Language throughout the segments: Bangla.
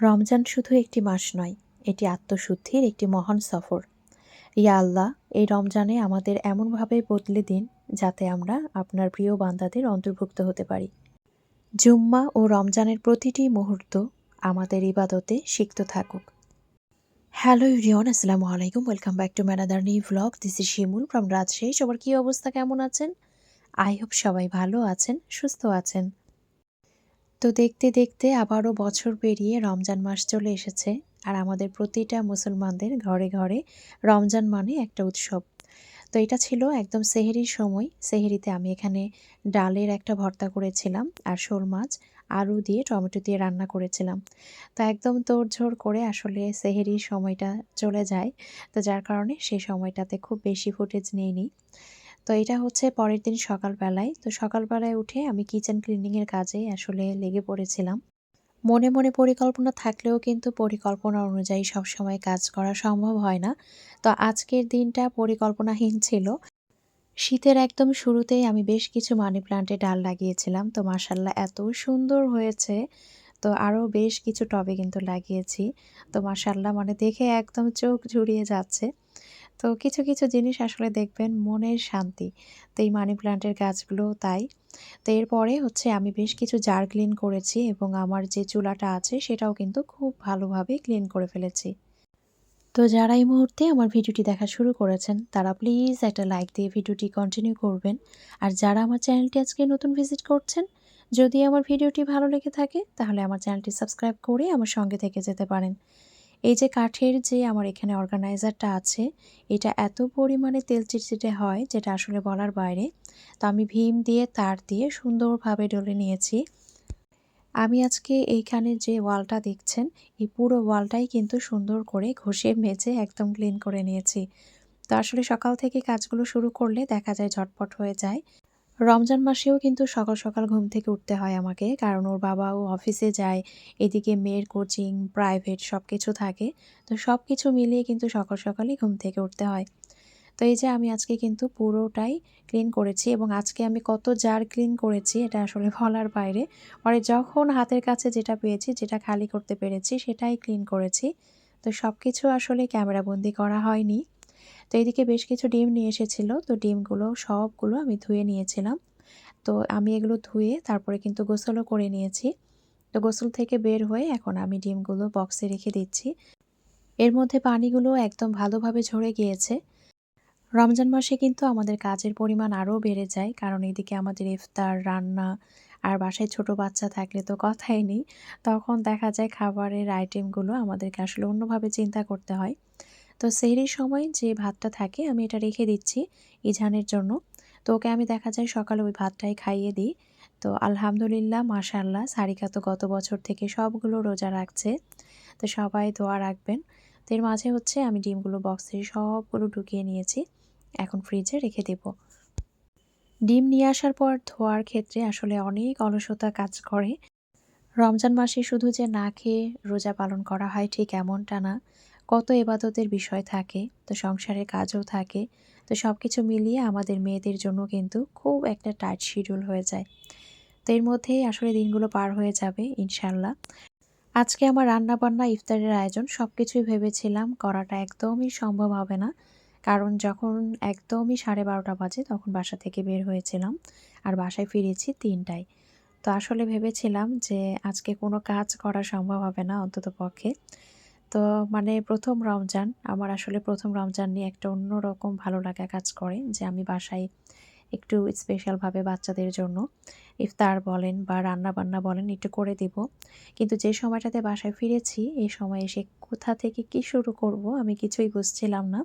রমজান শুধু একটি মাস নয়, এটি আত্মশুদ্ধির একটি মহান সফর। ইয়া আল্লাহ, এই রমজানে আমাদের এমনভাবে বদলে দিন যাতে আমরা আপনার প্রিয় বান্দাদের অন্তর্ভুক্ত হতে পারি। জুম্মা ও রমজানের প্রতিটি মুহূর্ত আমাদের ইবাদতে সিক্ত থাকুক। হ্যালো এভরিওয়ান, আসসালামু আলাইকুম। Welcome back to another new vlog. This is Shimul from Rajshahi. সবার কী অবস্থা, কেমন আছেন? আই হোপ সবাই ভালো আছেন, সুস্থ আছেন। তো দেখতে দেখতে আবারও বছর পেরিয়ে রমজান মাস চলে এসেছে। আর আমাদের প্রতিটা মুসলমানদের ঘরে ঘরে রমজান মানে একটা উৎসব। তো এটা ছিল একদম সেহরির সময়। সেহরিতে আমি এখানে ডালের একটা ভর্তা করেছিলাম আর শোল মাছ আলু দিয়ে টমেটো দিয়ে রান্না করেছিলাম। তো একদম তোড়ঝোড় করে আসলে সেহরির সময়টা চলে যায়। তো যার কারণে সেই সময়টাতে খুব বেশি ফুটেজ নিইনি। তো এটা হচ্ছে পরের দিন সকালবেলায়। তো সকালবেলায় উঠে আমি কিচেন ক্লিনিংয়ের কাজে আসলে লেগে পড়েছিলাম। মনে মনে পরিকল্পনা থাকলেও কিন্তু পরিকল্পনা অনুযায়ী সবসময় কাজ করা সম্ভব হয় না। তো আজকের দিনটা পরিকল্পনাহীন ছিল। শীতের একদম শুরুতেই আমি বেশ কিছু মানি প্ল্যান্টে ডাল লাগিয়েছিলাম। তো মাশাআল্লাহ এত সুন্দর হয়েছে। তো আরও বেশ কিছু টবে কিন্তু লাগিয়েছি। তো মাশাআল্লাহ মানে দেখে একদম চোখ জুড়িয়ে যাচ্ছে। তো কিছু কিছু জিনিস আসলে দেখবেন মনের শান্তি। তো এই মানি প্ল্যান্টের গাছগুলোও তাই। তো এরপরে হচ্ছে আমি বেশ কিছু জার ক্লিন করেছি এবং আমার যে চুলাটা আছে সেটাও কিন্তু খুব ভালোভাবে ক্লিন করে ফেলেছি। তো যারা এই মুহূর্তে আমার ভিডিওটি দেখা শুরু করেছেন তারা প্লিজ একটা লাইক দিয়ে ভিডিওটি কন্টিনিউ করবেন। আর যারা আমার চ্যানেলটি আজকে নতুন ভিজিট করছেন, যদি আমার ভিডিওটি ভালো লেগে থাকে তাহলে আমার চ্যানেলটি সাবস্ক্রাইব করে আমার সঙ্গে থেকে যেতে পারেন। এই যে কাঠের যে আমার এখানে অর্গানাইজারটা আছে, এটা এত পরিমাণে তেল চিটচিটে হয় যেটা আসলে বলার বাইরে। তো আমি ভীম দিয়ে তার দিয়ে সুন্দরভাবে ডলে নিয়েছি। আমি আজকে এইখানে যে ওয়ালটা দেখছেন, এই পুরো ওয়ালটাই কিন্তু সুন্দর করে ঘষে মেজে একদম ক্লিন করে নিয়েছি। তো আসলে সকাল থেকে কাজগুলো শুরু করলে দেখা যায় ঝটপট হয়ে যায়। রমজান মাসেও কিন্তু সকাল সকাল ঘুম থেকে উঠতে হয় আমাকে, কারণ ওর বাবাও অফিসে যায়, এদিকে মেয়ের কোচিং, প্রাইভেট সব কিছু থাকে। তো সব কিছু মিলিয়ে কিন্তু সকাল সকালই ঘুম থেকে উঠতে হয়। তো এই যে আমি আজকে কিন্তু পুরোটাই ক্লিন করেছি এবং আজকে আমি কত জার ক্লিন করেছি এটা আসলে বলার বাইরে। পরে যখন হাতের কাছে যেটা পেয়েছি, যেটা খালি করতে পেরেছি সেটাই ক্লিন করেছি। তো সব কিছু আসলে ক্যামেরাবন্দি করা হয়নি। তো এদিকে বেশ কিছু ডিম নিয়ে এসেছিল। তো ডিমগুলো সবগুলো আমি ধুয়ে নিয়েছিলাম। তো আমি এগুলো ধুয়ে তারপরে কিন্তু গোসলও করে নিয়েছি। তো গোসল থেকে বের হয়ে এখন আমি ডিমগুলো বক্সে রেখে দিচ্ছি। এর মধ্যে পানিগুলো একদম ভালোভাবে ঝরে গিয়েছে। রমজান মাসে কিন্তু আমাদের কাজের পরিমাণ আরও বেড়ে যায়, কারণ এদিকে আমাদের ইফতার, রান্না আর বাসায় ছোট বাচ্চা থাকলে তো কথাই নেই। তখন দেখা যায় খাবারের আইটেমগুলো আমাদেরকে আসলে অন্যভাবে চিন্তা করতে হয়। তো সেহরির সময় যে ভাতটা থাকে আমি এটা রেখে দিচ্ছি ইজানের জন্য। তো ওকে আমি দেখা যায় সকালে ওই ভাতটাই খাইয়ে দিই। তো আলহামদুলিল্লাহ, মাশাআল্লাহ, সারিকা তো গত বছর থেকে সবগুলো রোজা রাখছে। তো সবাই দোয়া রাখবেন। তো এর মাঝে হচ্ছে আমি ডিমগুলো বক্সে সবগুলো ঢুকিয়ে নিয়েছি। এখন ফ্রিজে রেখে দেব। ডিম নিয়ে আসার পর ধোয়ার ক্ষেত্রে আসলে অনেক অলসতা কাজ করে। রমজান মাসে শুধু যে না খেয়ে রোজা পালন করা হয় ঠিক এমনটা না। কত ইবাদতের বিষয় থাকে, তো সংসারের কাজও থাকে। তো সবকিছু মিলিয়ে আমাদের মেয়েদের জন্য কিন্তু খুব একটা টাইট শিডিউল হয়ে যায়। তো এর মধ্যেই আসলে দিনগুলো পার হয়ে যাবে ইনশাল্লাহ। আজকে আমার রান্নাবান্না, ইফতারের আয়োজন সবকিছুই ভেবেছিলাম করাটা একদমই সম্ভব হবে না। কারণ যখন একদমই 12:30 বাজে তখন বাসা থেকে বের হয়েছিলাম। আর বাসায় ফিরেছি 3টায়। তো আসলে ভেবেছিলাম যে আজকে কোনো কাজ করা সম্ভব হবে না অন্ততপক্ষে। তো মানে ১ম রমজান, আমার আসলে ১ম রমজান নিয়ে একটা অন্যরকম ভালো লাগা কাজ করে যে আমি বাসায় একটু স্পেশালভাবে বাচ্চাদের জন্য ইফতার বলেন বা রান্নাবান্না বলেন একটু করে দিব। কিন্তু যে সময়টাতে বাসায় ফিরেছি, এই সময় এসে কোথা থেকে কি শুরু করব আমি কিছুই বুঝছিলাম না।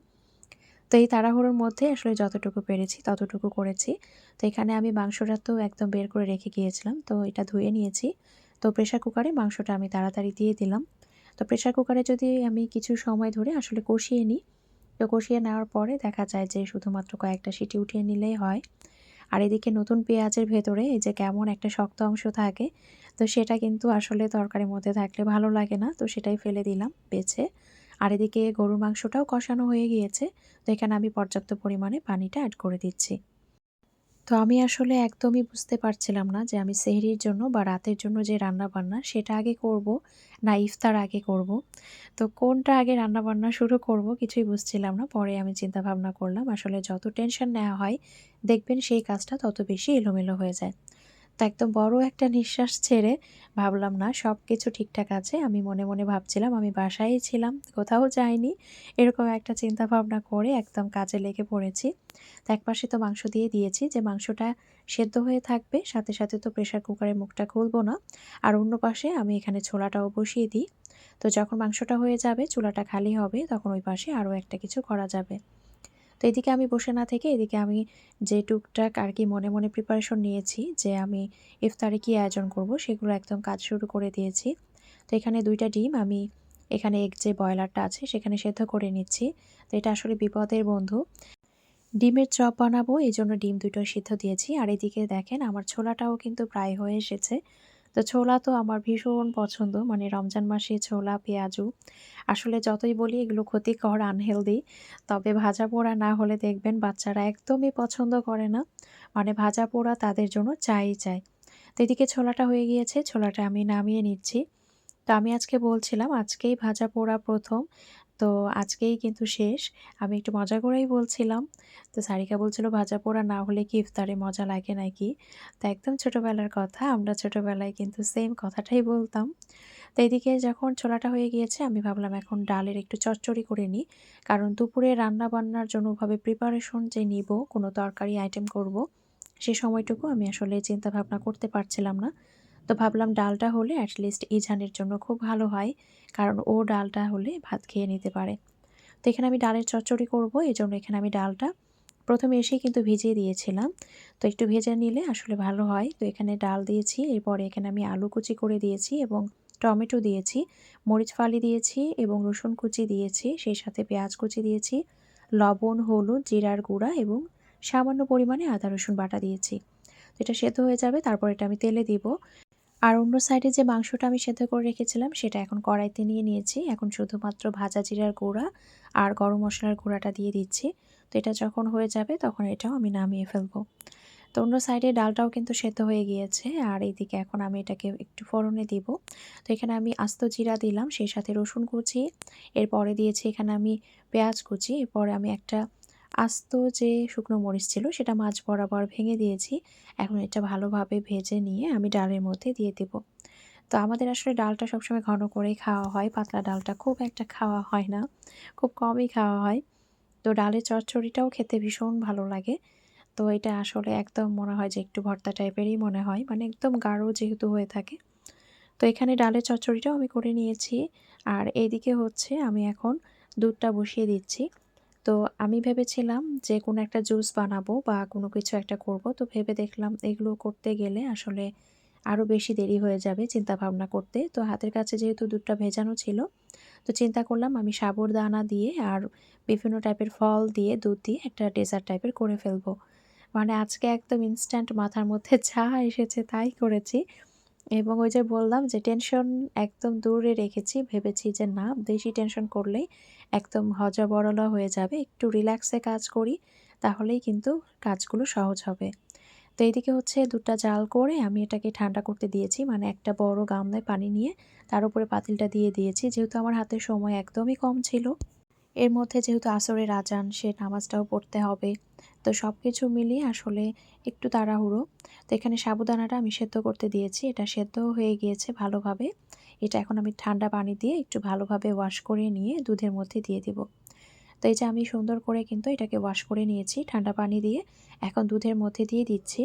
তো এই তাড়াহুড়োর মধ্যে আসলে যতটুকু পেরেছি ততটুকু করেছি। তো এখানে আমি মাংসটা তো একদম বের করে রেখে গিয়েছিলাম। তো এটা ধুয়ে নিয়েছি। তো প্রেশার কুকারে মাংসটা আমি তাড়াতাড়ি দিয়ে দিলাম। তো প্রেশার কুকারে যদি আমি কিছু সময় ধরে আসলে কষিয়ে নিই, তো কষিয়ে নেওয়ার পরে দেখা যায় যে শুধুমাত্র কয়েকটা সিটি উঠিয়ে নিলেই হয়। আর এদিকে নতুন পেঁয়াজের ভেতরে এই যে কেমন একটা শক্ত অংশ থাকে, তো সেটা কিন্তু আসলে তরকারির মধ্যে থাকলে ভালো লাগে না। তো সেটাই ফেলে দিলাম বেছে। আর এদিকে গরুর মাংসটাও কষানো হয়ে গিয়েছে। তো এখানে আমি পর্যাপ্ত পরিমাণে পানিটা অ্যাড করে দিচ্ছি। তো আমি আসলে একদমই বুঝতে পারছিলাম না যে আমি সেহরির জন্য বা রাতের জন্য যে রান্নাবান্না সেটা আগে করব না ইফতার আগে করব। তো কোনটা আগে রান্নাবান্না শুরু করব কিছুই বুঝছিলাম না। পরে আমি চিন্তা ভাবনা করলাম আসলে যত টেনশন নেওয়া হয় দেখবেন সেই কাজটা তত বেশি এলোমেলো হয়ে যায়। তো একদম বড় একটা নিঃশ্বাস ছেড়ে ভাবলাম না সবকিছু ঠিকঠাক আছে। আমি মনে, মনে ভাবছিলাম আমি বাসায়ই ছিলাম, কোথাও যাইনি। এরকম একটা চিন্তা ভাবনা করে একদম কাজে লেগে পড়েছি। তো একপাশে তো মাংস দিয়ে দিয়েছি যে মাংসটা সেদ্ধ হয়ে থাকবে, সাথে, সাথে তো প্রেশার কুকারের মুখটা খুলব না। আর অন্য পাশে আমি এখানে ছোলাটাও বসিয়ে দিই। তো যখন মাংসটা হয়ে যাবে, চুলাটা খালি হবে, তখন ওই পাশে আরও একটা কিছু করা যাবে। তো এদিকে আমি বসে না থেকে এদিকে আমি যে টুকটাক আর কি মনে, মনে প্রিপারেশন নিয়েছি যে আমি ইফতারে কী আয়োজন করব সেগুলো একদম কাজ শুরু করে দিয়েছি। তো এখানে ২ টা ডিম আমি এখানে এগ যে বয়লারটা আছে সেখানে সেদ্ধ করে নিচ্ছি। তো এটা আসলে বিপদের বন্ধু। ডিমের চপ বানাবো এজন্য ডিম ২ টো সিদ্ধ দিয়েছি। আর এদিকে দেখেন আমার ছোলাটাও কিন্তু প্রায় হয়ে এসেছে। তো ছোলা তো আমার ভীষণ পছন্দ। মানে রমজান মাসে ছোলা, পেঁয়াজু আসলে যতই বলি এগুলো ক্ষতিকর, আনহেলদি। তবে ভাজা-পোড়া না হলে দেখবেন বাচ্চারা একদমই পছন্দ করে না। মানে ভাজা-পোড়া তাদের জন্য চাই-ই চাই। তো এদিকে ছোলাটা হয়ে গিয়েছে, ছোলাটা আমি নামিয়ে নিচ্ছি। তো আমি আজকে বলছিলাম আজকেই ভাজা-পোড়া ১ম। তো আজকেই কিন্তু শেষ। আমি একটু মজা করেই বলছিলাম। তো সারিকা বলছিল, "ভাজা-পোড়া না হলে কি ইফতারে মজা লাগে নাকি?" তো একদম ছোটবেলার কথা। আমরা ছোটবেলায় কিন্তু সেম কথাটাই বলতাম। তো এদিকে যখন ছোলাটা হয়ে গিয়েছে আমি ভাবলাম এখন ডালের একটু চচ্চড়ি করে নিই। কারণ দুপুরে রান্না-বান্নার জন্য ওভাবে প্রিপারেশন যে নিব, কোনো তরকারি আইটেম করব, সে সময়টুকু আমি আসলে চিন্তা ভাবনা করতে পারছিলাম না। তো ভাবলাম ডালটা হলে এট লিস্ট ইজানের জন্য খুব ভালো হয়। কারণ ও ডালটা হলে ভাত খেয়ে নিতে পারে। তো এখানে আমি ডালের চচ্চড়ি করব। এজন্য এখানে আমি ডালটা ১ম এ এসেই কিন্তু ভিজিয়ে দিয়েছিলাম। তো একটু ভেজে নিলে আসলে ভালো হয়। তো এখানে ডাল দিয়েছি। এরপরে এখানে আমি আলু কুচি করে দিয়েছি এবং টমেটো দিয়েছি, মরিচ ফালি দিয়েছি এবং রসুন কুচি দিয়েছি। সেই সাথে পেঁয়াজ কুচি দিয়েছি, লবণ, হলুদ, জিরার গুঁড়া এবং সামান্য পরিমাণে আদা রসুন বাটা দিয়েছি। তো এটা সেদ্ধ হয়ে যাবে, তারপর এটা আমি তেলে দিব। আর অন্য সাইডে যে মাংসটা আমি সেদ্ধ করে রেখেছিলাম সেটা এখন কড়াইতে নিয়ে নিয়েছি। এখন শুধুমাত্র ভাজা জিরার গুঁড়া আর গরম মসলার গুঁড়াটা দিয়ে দিচ্ছি। তো এটা যখন হয়ে যাবে তখন এটাও আমি নামিয়ে ফেলবো। তো অন্য সাইডে ডালটাও কিন্তু সেদ্ধ হয়ে গিয়েছে। আর এইদিকে এখন আমি এটাকে একটু ফোড়নে দিব। তো এখানে আমি আস্ত জিরা দিলাম, সেই সাথে রসুন কুচি, এরপরে দিয়েছি এখানে আমি পেঁয়াজ কুচি, এরপরে আমি একটা আস্ত যে শুকনো মরিচ ছিল সেটা মাঝ বরাবর ভেঙে দিয়েছি। এখন এটা ভালোভাবে ভেজে নিয়ে আমি ডালের মধ্যে দিয়ে দেব। তো আমাদের আসলে ডালটা সবসময় ঘন করেই খাওয়া হয়। পাতলা ডালটা খুব একটা খাওয়া হয় না। খুব কমই খাওয়া হয়। তো ডালের চচ্চড়িটাও খেতে ভীষণ ভালো লাগে। তো এটা আসলে একদম মনে হয় যে একটু ভর্তা টাইপেরই মনে হয়। মানে একদম গাঢ় যেহেতু হয়ে থাকে। তো এখানে ডালের চচ্চড়িটাও আমি করে নিয়েছি। আর এইদিকে হচ্ছে আমি এখন দুধটা বসিয়ে দিচ্ছি। তো আমি ভেবেছিলাম যে কোনো একটা জুস বানাবো বা কোনো কিছু একটা করব। তো ভেবে দেখলাম এগুলো করতে গেলে আসলে আরও বেশি দেরি হয়ে যাবে চিন্তা ভাবনা করতে। তো হাতের কাছে যেহেতু দুধটা ভেজানো ছিল, তো চিন্তা করলাম আমি সাবুদানা দিয়ে আর বিভিন্ন টাইপের ফল দিয়ে দুধ দিয়ে একটা ডেজার্ট টাইপের করে ফেলবো। মানে আজকে একদম ইনস্ট্যান্ট মাথার মধ্যে যা এসেছে তাই করেছি। এবং ওই যে বললাম যে টেনশন একদম দূরে রেখেছি। ভেবেছি যে না বেশি টেনশন করলেই একদম হযবরল হয়ে যাবে। একটু রিল্যাক্সে কাজ করি, তাহলেই কিন্তু কাজগুলো সহজ হবে। তো এইদিকে হচ্ছে দুধটা জাল করে আমি এটাকে ঠান্ডা করতে দিয়েছি। মানে একটা বড় গামলায় পানি নিয়ে তার উপরে পাতিলটা দিয়ে দিয়েছি। যেহেতু আমার হাতে সময় একদমই কম ছিল, এর মধ্যে যেহেতু আসরের আজান, সে নামাজটাও পড়তে হবে। তো সবকিছু মিলিয়ে আসলে একটু তাড়াহুড়ো। তো এখানে সাবুদানাটা আমি সেদ্ধ করতে দিয়েছি। এটা সেদ্ধও হয়ে গিয়েছে ভালোভাবে। এটা এখন আমি ঠান্ডা পানি দিয়ে একটু ভালোভাবে ওয়াশ করে নিয়ে দুধের মধ্যে দিয়ে দিব। তো এই যে আমি সুন্দর করে কিন্তু এটাকে ওয়াশ করে নিয়েছি ঠান্ডা পানি দিয়ে। এখন দুধের মধ্যে দিয়ে দিচ্ছি।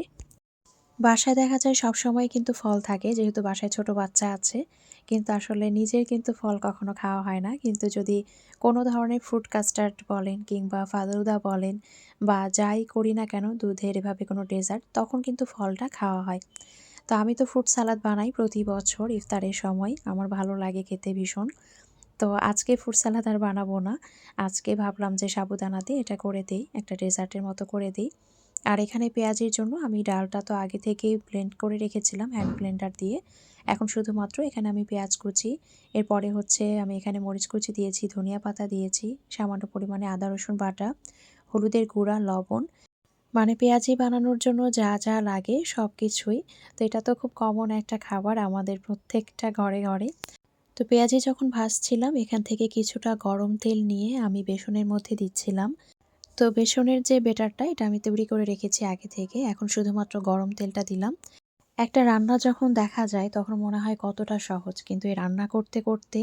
বাসায় দেখা যায় সবসময় কিন্তু ফল থাকে, যেহেতু বাসায় ছোট বাচ্চা আছে। কিন্তু আসলে নিজের কিন্তু ফল কখনো খাওয়া হয় না। কিন্তু যদি কোনো ধরনের ফ্রুট কাস্টার্ড বলেন কিংবা ফালুদা বলেন বা যাই করি না কেন দুধের এভাবে কোনো ডেজার্ট, তখন কিন্তু ফলটা খাওয়া হয়। তো আমি তো ফ্রুট সালাদ বানাই প্রতি বছর ইফতারের সময়। আমার ভালো লাগে খেতে ভীষণ। তো আজকে ফ্রুট সালাদ আর বানাবো না। আজকে ভাবলাম যে সাবুদানা দিয়ে এটা করে দেই, একটা ডেজার্টের মতো করে দেই। আর এখানে পেঁয়াজের জন্য আমি ডালটা তো আগে থেকেই ব্লেন্ড করে রেখেছিলাম হ্যান্ড ব্লেন্ডার দিয়ে। এখন শুধুমাত্র এখানে আমি পেঁয়াজ কুচি, এরপরে হচ্ছে আমি এখানে মরিচ কুচি দিয়েছি, ধনিয়া পাতা দিয়েছি, সামান্য পরিমাণে আদা রসুন বাটা, হলুদের গুঁড়া, লবণ মানে পেঁয়াজি বানানোর জন্য যা, যা লাগে সব কিছুই। তো এটা তো খুব কমন একটা খাবার আমাদের প্রত্যেকটা ঘরে, ঘরে। তো পেঁয়াজি যখন ভাজছিলাম এখান থেকে কিছুটা গরম তেল নিয়ে আমি বেসনের মধ্যে দিচ্ছিলাম। তো বেসনের যে বেটারটা এটা আমি তৈরি করে রেখেছি আগে থেকে। এখন শুধুমাত্র গরম তেলটা দিলাম। একটা রান্না যখন দেখা যায় তখন মনে হয় কতটা সহজ। কিন্তু এই রান্না করতে, করতে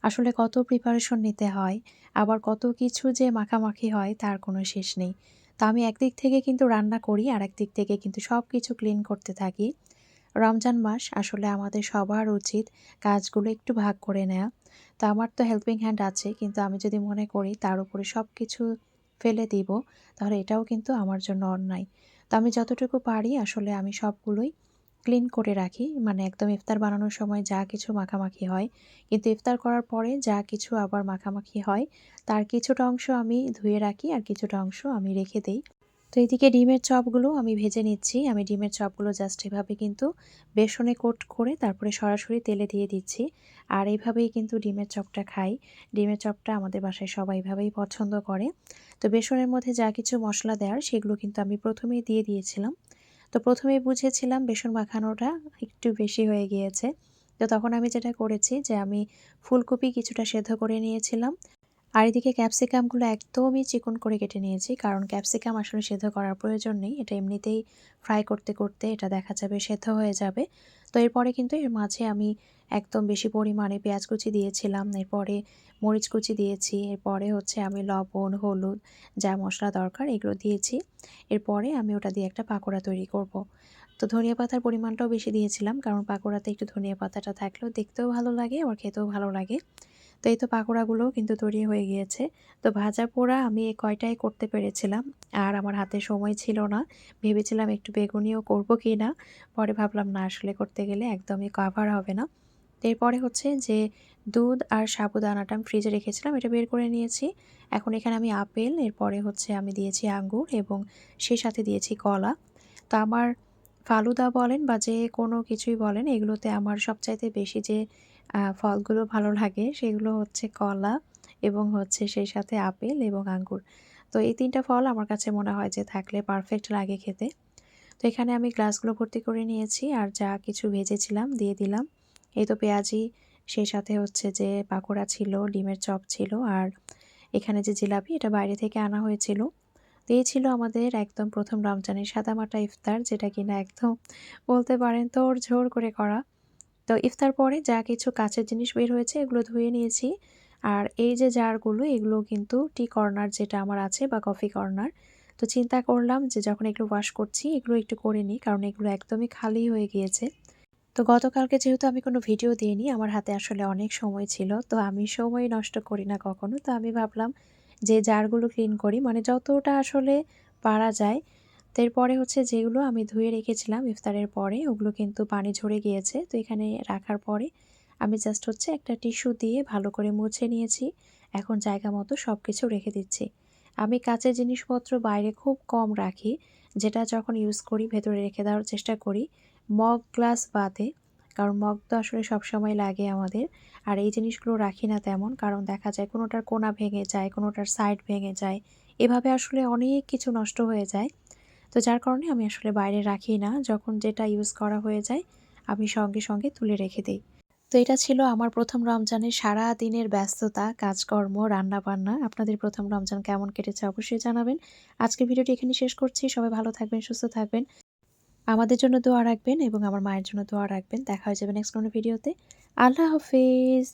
আসলে কত প্রিপারেশন নিতে হয়, আবার কত কিছু যে মাখামাখি হয় তার কোনো শেষ নেই। তো আমি একদিক থেকে কিন্তু রান্না করি, আরেক দিক থেকে কিন্তু সবকিছু ক্লিন করতে থাকি। রমজান মাস আসলে আমাদের সবার উচিত কাজগুলো একটু ভাগ করে নেয়া। তো আমার তো হেল্পিং হ্যান্ড আছে, কিন্তু আমি যদি মনে করি তার উপরে সবকিছু ফেলে দিব, তাহলে এটাও কিন্তু আমার জন্য অন্যায়। তো আমি যতটুকু পারি আসলে আমি সবগুলোই ক্লিন করে রাখি। মানে একদম ইফতার বানানোর সময় যা কিছু মাখামাখি হয়, কিন্তু ইফতার করার পরে যা কিছু আবার মাখামাখি হয়, তার কিছুটা অংশ আমি ধুয়ে রাখি আর কিছুটা অংশ আমি রেখে দেই। তো এদিকে ডিমের চপগুলো আমি ভেজে নিচ্ছি। আমি ডিমের চপগুলো জাস্ট এভাবে কিন্তু বেসনে কোট করে তারপরে সরাসরি তেলে দিয়ে দিচ্ছি। আর এইভাবেই কিন্তু ডিমের চপটা খাই। ডিমের চপটা আমাদের বাসায় সবাই এভাবেই পছন্দ করে। তো বেসনের মধ্যে যা কিছু মসলা দেওয়ার সেগুলো কিন্তু আমি প্রথমেই দিয়ে দিয়েছিলাম। তো প্রথমেই বুঝেছিলাম বেসন মাখানোটা একটু বেশি হয়ে গিয়েছে। তো তখন আমি যেটা করেছি যে আমি ফুলকপি কিছুটা সেদ্ধ করে নিয়েছিলাম। আর এদিকে ক্যাপসিকামগুলো একদমই চিকন করে কেটে নিয়েছি, কারণ ক্যাপসিকাম আসলে সেদ্ধ করার প্রয়োজন নেই। এটা এমনিতেই ফ্রাই করতে, করতে এটা দেখা যাবে সেদ্ধ হয়ে যাবে। তো এরপরে কিন্তু এর মাঝে আমি একদম বেশি পরিমাণে পেঁয়াজ কুচি দিয়েছিলাম। এরপরে মরিচ কুচি দিয়েছি। এরপরে হচ্ছে আমি লবণ, হলুদ যা মসলা দরকার এগুলো দিয়েছি। এরপরে আমি ওটা দিয়ে একটা পাকোড়া তৈরি করব। তো ধনিয়া পাতার পরিমাণটাও বেশি দিয়েছিলাম, কারণ পাকোড়াতে একটু ধনিয়া পাতাটা থাকলেও দেখতেও ভালো লাগে, আবার খেতেও ভালো লাগে। তো এই তো পাকোড়াগুলোও কিন্তু তৈরি হয়ে গিয়েছে। তো ভাজা পোড়া আমি এই কয়টাই করতে পেরেছিলাম। আর আমার হাতে সময় ছিল না। ভেবেছিলাম একটু বেগুনিও করব কিনা। পরে ভাবলাম না, আসলে করতে গেলে একদমই কভার হবে না। তো এরপরে হচ্ছে যে দুধ আর সাবুদানাটা আমি ফ্রিজে রেখেছিলাম, এটা বের করে নিয়েছি। এখন এখানে আমি আপেল, এরপরে হচ্ছে আমি দিয়েছি আঙ্গুর এবং সেই সাথে দিয়েছি কলা। তো আমার ফালুদা বলেন বা যে কোনো কিছুই বলেন, এগুলোতে আমার সবচাইতে বেশি যে ফলগুলো ভালো লাগে সেগুলো হচ্ছে কলা এবং হচ্ছে সেই সাথে আপেল এবং আঙ্গুর। তো এই ৩ টা ফল আমার কাছে মনে হয় যে থাকলে পারফেক্ট লাগে খেতে। তো এখানে আমি গ্লাসগুলো ভর্তি করে নিয়েছি আর যা কিছু ভেজেছিলাম দিয়ে দিলাম। এই তো পেঁয়াজি, সেই সাথে হচ্ছে যে পাকোড়া ছিল, ডিমের চপ ছিল আর এখানে যে জিলাপি এটা বাইরে থেকে আনা হয়েছিল। তো এই ছিল আমাদের একদম ১ম রমজানের সাদামাটা ইফতার, যেটা কিনা একদম বলতে পারেন তোড়জোড় করে করা। তো ইফতার পরে যা কিছু কাঁচের জিনিস বের হয়েছে এগুলো ধুয়ে নিয়েছি। আর এই যে জারগুলো এগুলো কিন্তু টি কর্নার যেটা আমার আছে বা কফি কর্নার। তো চিন্তা করলাম যে যখন এগুলো ওয়াশ করছি এগুলো একটু করে নিই, কারণ এগুলো একদমই খালি হয়ে গিয়েছে। তো গতকালকে যেহেতু আমি কোনো ভিডিও দিইনি, আমার হাতে আসলে অনেক সময় ছিল। তো আমি সময় নষ্ট করি না কখনো। তো আমি ভাবলাম যে জারগুলো ক্লিন করি, মানে যতটা আসলে পারা যায়। তো এরপরে হচ্ছে যেগুলো আমি ধুয়ে রেখেছিলাম ইফতারের পরে ওগুলো কিন্তু পানি ঝরে গিয়েছে। তো এখানে রাখার পরে আমি জাস্ট হচ্ছে একটা টিস্যু দিয়ে ভালো করে মুছে নিয়েছি। এখন জায়গা মতো সবকিছু রেখে দিচ্ছি। আমি কাঁচের জিনিসপত্র বাইরে খুব কম রাখি। যেটা যখন ইউজ করি ভেতরে রেখে দেওয়ার চেষ্টা করি। মগ গ্লাস বাদে। কারণ মগ তো আসলে সবসময় লাগে আমাদের। আর এই জিনিসগুলো রাখি না তেমন। কারণ দেখা যায় কোনোটার কোনা ভেঙে যায়, কোনোটার সাইড ভেঙে যায়। এভাবে আসলে অনেক কিছু নষ্ট হয়ে যায়। তো যার কারণে আমি আসলে বাইরে রাখি না। যখন যেটা ইউজ করা হয়ে যায় আমি সঙ্গে, সঙ্গে তুলে রেখে দেই। তো এটা ছিল আমার ১ম রমজানের সারাদিনের ব্যস্ততা, কাজকর্ম, রান্নাবান্না। আপনাদের ১ম রমজান কেমন কেটেছে অবশ্যই জানাবেন। আজকের ভিডিওটি এখানেই শেষ করছি। সবাই ভালো থাকবেন, সুস্থ থাকবেন। আমাদের জন্য দোয়া রাখবেন এবং আমার মায়ের জন্য দোয়া রাখবেন। দেখা হয়ে যাবে নেক্সট কোনো ভিডিওতে। আল্লাহ হাফেজ।